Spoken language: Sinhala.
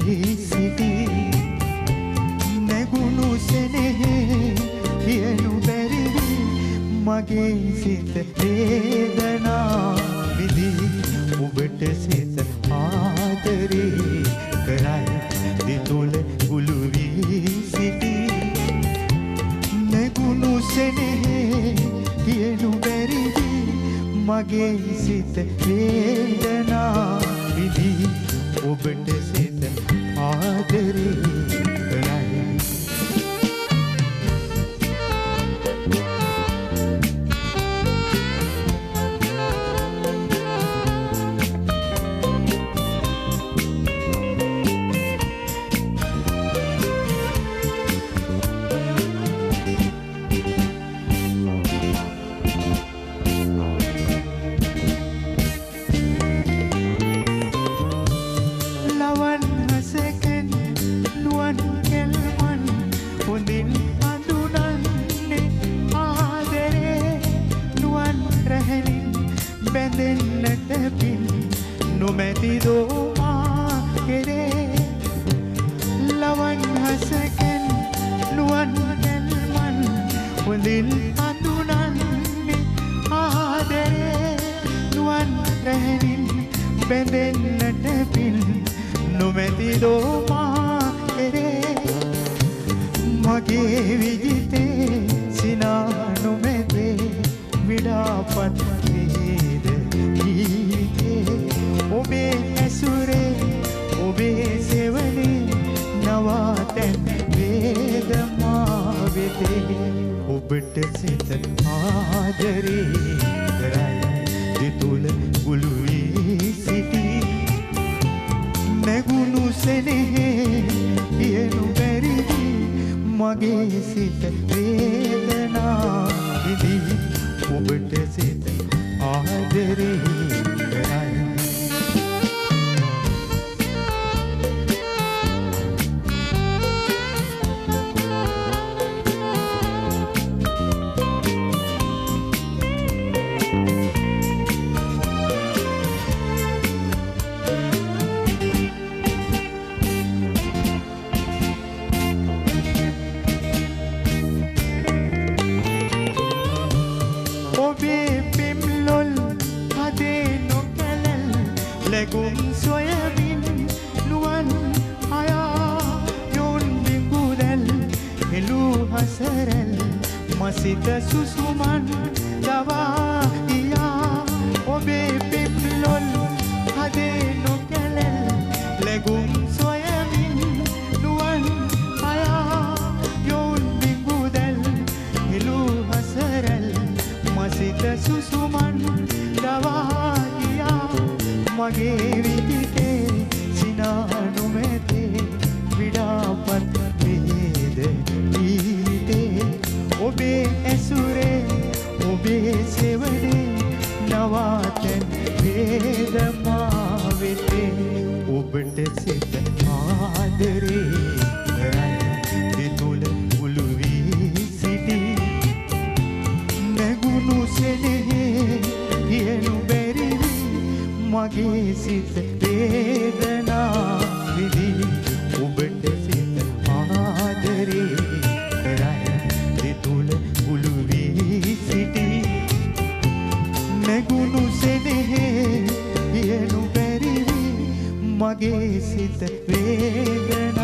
සිටි නැගුණු සෙනෙහි කියනු බැරි මගේ සිත වේදනා විදි ඔබට සිත ආදරේ කරයි දිතුල ගුළු වී සිටි නැගුණු සෙනෙහි කියනු බැරි මගේ සිත වේදනා විදි ඔබට සිත ආදරේ කරයි ඔබට සිත ආදරේ කරයි දිතුල ගුළු වී සිටි නැගුණු සෙනෙහි කියනු බැරි මගේ සිත වේදනා විදි ඔබට සිත ආදරේ කරයි සිත සුසුමන් දවා ගියා ඔබේ පෙම්ලොල් හදේ නොකැලෙල් ලැබුම් සොයමින් නුවන් අයා යොවුන් බිඟුදැල් හෙළු හසරැල් මසිත සුසුමන් දවා ගියා මගේ විදිතේ සිනා නොමැතේ විඩාපත් වේද ගීතේ ඔබේ ඇසුරේ ඔබේ සෙවනේ නවාතැන් වේදමා වෙතේ ඔබට සිත ආදරේ කරයි දිතුල ගුළු වී සිටි නැගුණු සෙනෙහි කියනු බැරි මගේ සිත වේදනා විදි ඔබට සිත ආදරේ නැගුණු සෙනෙහි කියනු බැරි මගේ සිත වේදනා